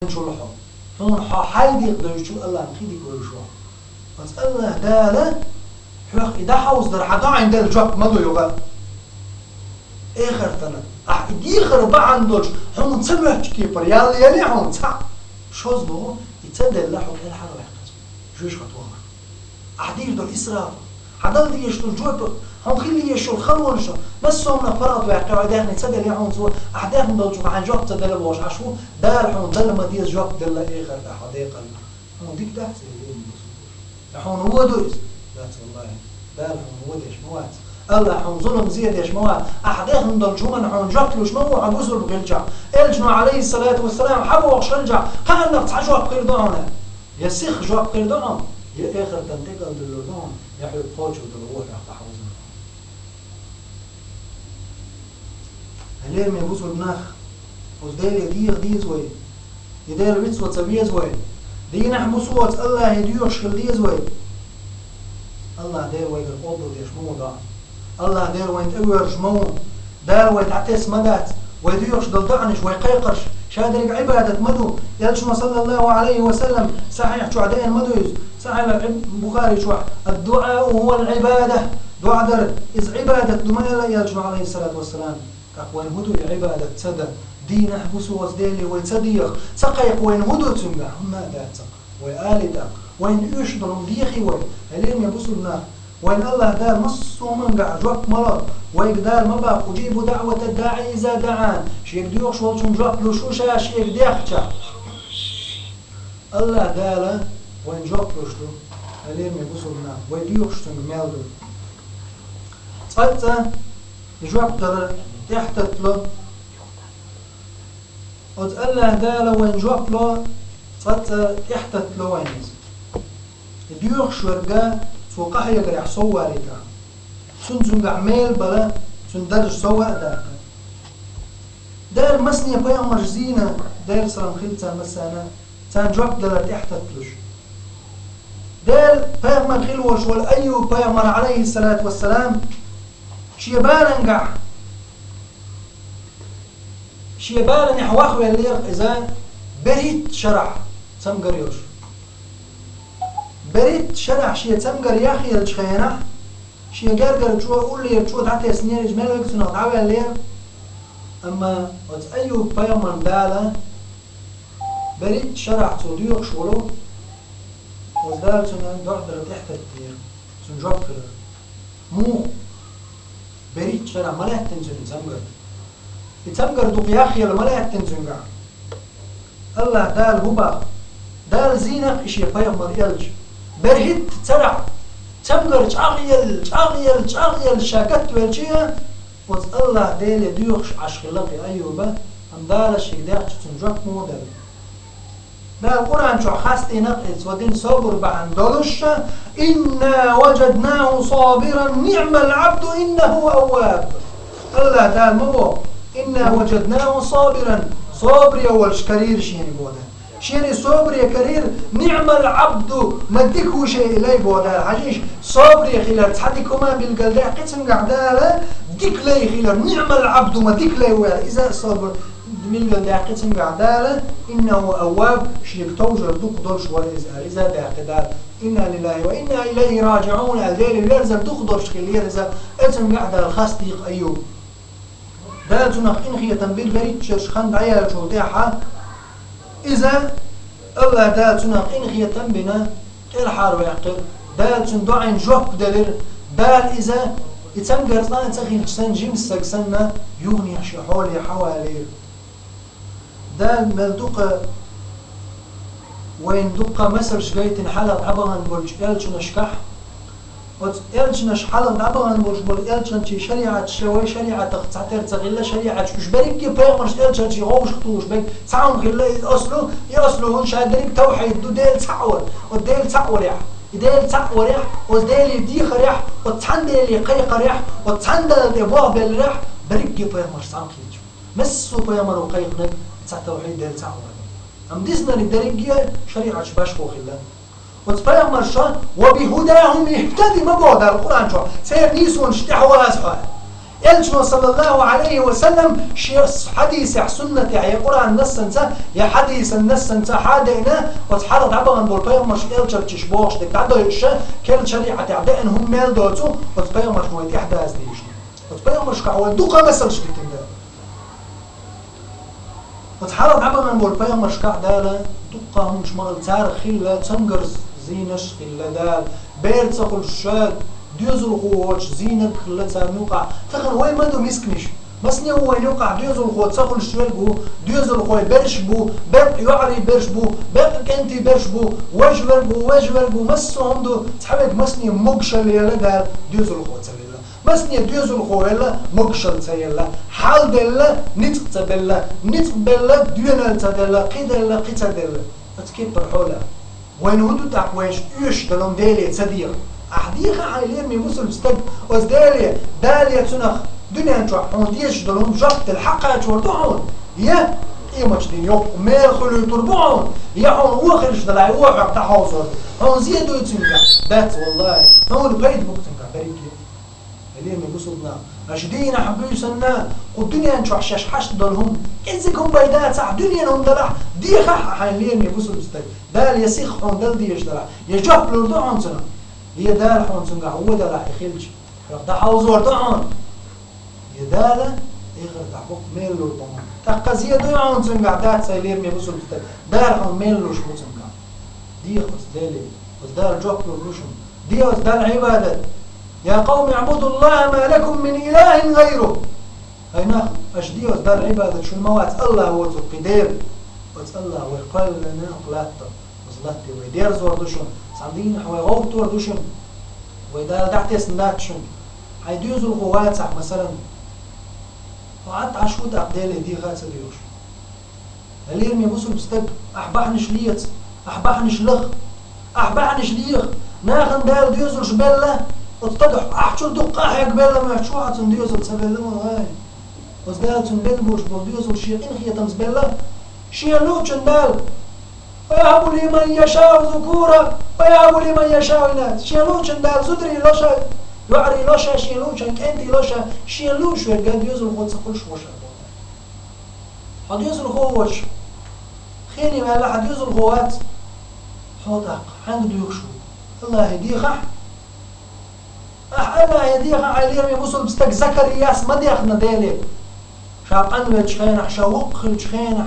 شو لحظ هون حايدي يقدر يشوف الله نخيدي كل شو بس الله داله حق إذا حوز در حدا عند الجواب ما دو يوغا آخر تنا دي خربا عندوش هم تسمع كيبر يلي هم تسع شوز بو يتصدق لحق الحرب يحكي جوش خطوة أحدير دول إسراف حدا دي يشتو الجواب هم خلي يشتو الخلون شو بس هم نفرط ويحكوا عداخني تصدق لي هم سو أحداخن دول شوف عن جواب تصدق بوش عشو دار هم دل ما ديز جواب دل آخر حديقة هم ديك ده هم هو دويس لا والله دالهم هو ديش موات الله هم ظلم زيد ايش موات احداهم دول شو من حون جاتلوش مو عبوزر بقلجع الجنو عليه الصلاه والسلام حبوا وشلجع قال لك تعجوا بقردون يا سيخ جوا بقردون يا اخر تنتقل دلودون يا حي فوجو دلوح يا حوزن هلير ما يبوزوا الناخ وزدال يدير زوي يدير بيتس وتسويه زوي دي نحبسوات الله يديوش خليه زوي الله دير وين الأوضة ديش موضع الله دير وين تأورش مو دار وين تعتس مدات ويديوش دلدعنش ويقيقرش شادرق عبادة مدو يلشنا صلى الله عليه وسلم صحيح شو عدين مدويز صحيح البخاري شو الدعاء هو العبادة دعاء در إذ عبادة دماء يلشنا عليه الصلاة والسلام كأخوين هدو عبادة سدى دين أحبسوا وزديلي ويتصديق سقيق وين هدو تنقع هم دات وآل داق وين يشضرون ديخي وين هلين يبصوا النار وين الله دار مصوا من قاع جواب مرض ويقدر ما بقى أجيب دعوة الداعي إذا دعان شيك ديوخ شو شون جواب له شو شا شيك ديخشة الله دار وين جواب له شو هلين يبصوا النار وين ديوخ شو مالدو تصدق جواب ترى تحت له قلت الله دار وين جواب له تصدق تحت له وين ديوخ شورجا سوقها يقرأ يحصو عليها سن عمال بلا سن درج سوا ده دار مسني بيا مرزينا دار سلام خلصة مسانا تان جواب دار تحت تلوش دار بيا من خلوش والأيو بيا من عليه الصلاة والسلام شيبانا نقع شيبانا نحواخ والليق إذا بريت شرح سمقريوش بريت شرح شيء تمقر يا أخي الشخينة شيء قرقر شو أقول لي شو تعطي سنين جمال وقت نقطعوا الليل أما أيو بيوم دالا بريت شرح صديق شغله وزدال سنة دعدر تحت التير سن جواب كله مو بريت شرح ما له تنزل تمقر تمقر دوق يا أخي ما له تنزل الله دال هبا دال زينك إشي بيوم مريالج برهت ترع تمقر تعغيل شاكت والجيه وز الله ديل ديوخش عشق لقي أيوبا أم دالش يقداخ تنجوك مودل دا القرآن شو خاستي نقيت ودين صبر بعن دولش إنا وجدناه صابرا نعم العبد إنه أواب الله دال مبو إنا وجدناه صابرا صابر أول شكرير شيني بودا شيني صبر يا كرير نعم العبد مديكو شيء إلي بودا حجيش صبر يا خيلر تحديكما بالقلداء قسم قعدالا ديك لي خيلر نعم العبد مديك لي إذا صبر بالقلداء قسم قعدالا إنه أواب شيك توجر دوك دولش ولا إذا داقدال إنا لله وإنا إليه راجعون الليل الليل دوك دولش خيلير إذا قسم قعدال الخاص ديق أيوب دا تنخ إنخية تنبيل بريد شرش خند عيال شوطيحة إذا الله دا تنخ إنخية تنبينا كالحار ويعقل دا تندعين جوب دلير دال إذا يتنقر طان تخيل جسن جيمس سكسنا يغني حولي حوالي دال ملدوقة وين دقة مسر شقيتن حلق عبغان بولج إلجن شكح إلجن شحلق عبغان بولج بول إلجن تي شريعة شوي شريعة تختعتر تغيلا شريعة مش بريك بيغمرش إلجن تي غوش خطوش بيك تعاون خلا يأصلو هون شادريك توحيد دو ديل تعور وديل تعور يح ديل تعور يح وديل يديخر يح وتحندل يقيقر يح وتحندل يبوه بالريح بريك بيغمرش تعاون خيجو مسو بيغمر وقيقنك تاع توحيد ديل تعور أم ديسنا للدرجة شريعة شباش فوق الله وتبيغمر شان وبهداهم يهتدي ما بعد القرآن شو سير نيسون شتحوا أسحا إلشنا صلى الله عليه وسلم حديث سنة يا قرآن نسنتا يا حديث النسنتا حادينا وتحرض عبا من بالبيغ مش إلشر تشبوش دك عدو يشا كل شريعة عبدين هم ميل دوتو وتبيغ مش مويت إحداث ديشنا وتبيغ مش كعوال دوقا مثل شكتين دا وتحرض عبا من بالبيغ مش كعدالا دوقا هم شمال تارخ خلا تنقرز زينش خلا دال بير تقل الشاد ديوزل الخوات زينك خلتها نوقع تخن وين ما دو مسكنش بس نيو وين يوقع ديوزل الخوات تاخل الشوال بو ديوزل الخوات برش بو بق يعري برش بو بق كنتي برش بو وجبر بو مسو عنده تحبك مسني مقشل يلا دار ديوزل الخوات يلا مسني ديوزل الخوات مقشل تيلا حال دلا نطق تدلا نطق بلا ديونال تدلا قيدلا قيتا دلا اتكيب برحولا وين ودو تاكويش يوش دلهم ديلي تصديق أحديخ عائلين من مسلم استد وزدالية دالية تنخ دنيا نشوح حونديش دلهم جبت الحق يتوردعون يا إيه مجدين يوم ما يخلوا يتربعون يا حون وخرج دلعي وحق تحوصر هون زيادو يتنقع بات والله هون بيد مكتنقع بريكي اللي من مسلمنا أشدين حبيو سنة والدنيا نشوح شاشحش دلهم إنزكم بيدات صح دنيا هم دلع ديخ عائلين من مسلم استد دال يسيخ حون دل ديش دلع يجب لردعون سنة هي دال حون سنقع هو دلع يخلج يقدح حوزور دعون يدالا يغير تعبوك ميل لور طمان تقزيه دعون سنقع دات سيلير مي بسول بتاك دال حون ميل لور شمو سنقع دي أصدالي أصدال جوك لور لوشم دي أصدال عبادة يا قوم اعبدوا الله ما لكم من إله غيره هاي ناخد أشدي أصدال عبادة شو الموات الله هو تقدير وات الله ويقال لنا قلاتا وصلاتي ويدير زور دوشم صندين حوي غوت ور دوشم ويدال دعتي سنداتشم هيديوزوا الغوات صح مثلا وقعدت عشود عبدالي دي غاتة ديوش اللي يرمي بوسو بستب أحبحنش ليت أحبحنش لغ أحبحنش ليغ ناخن دال ديوزو شبالة وتطدح أحشو دق أحيا قبالة ما يحشو عطن ديوزو تسبالة وغاي وزدال تنبال بوش بوديوزو شيقين خيطان زبالة شيالوچن دال ويهب لمن يشاء ذكورا ويهب لمن يشاء إناث شيالوچن دال زدري لوشا يعري لوشا شيلوشا كنتي لوشا شيلوش وقال ديوزل خود سقولش وشا حد يوزل خوش خيني ما حد يوزل خوات حوضق عند ديوشو الله يهديه الله يهديه عليه يا مسلم بستك زكرياس ما ديخنا ديلي شاطن وجخينح شوق وجخينح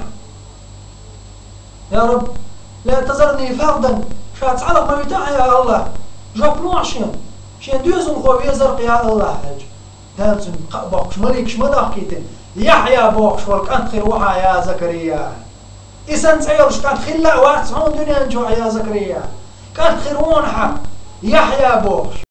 يا رب لا تذرني فردا شات على ما بتاعي يا الله جاب نوعشين شين ديوزن خوي زرق يا الله حاج دالتن بوكش مليكش مداقيتن يحيى بوكش ولك انت خير وحا يا زكريا إسان تعيرش كانت خلا واتسعون دنيا نجوع يا زكريا كانت خير ونحا يحيى بوكش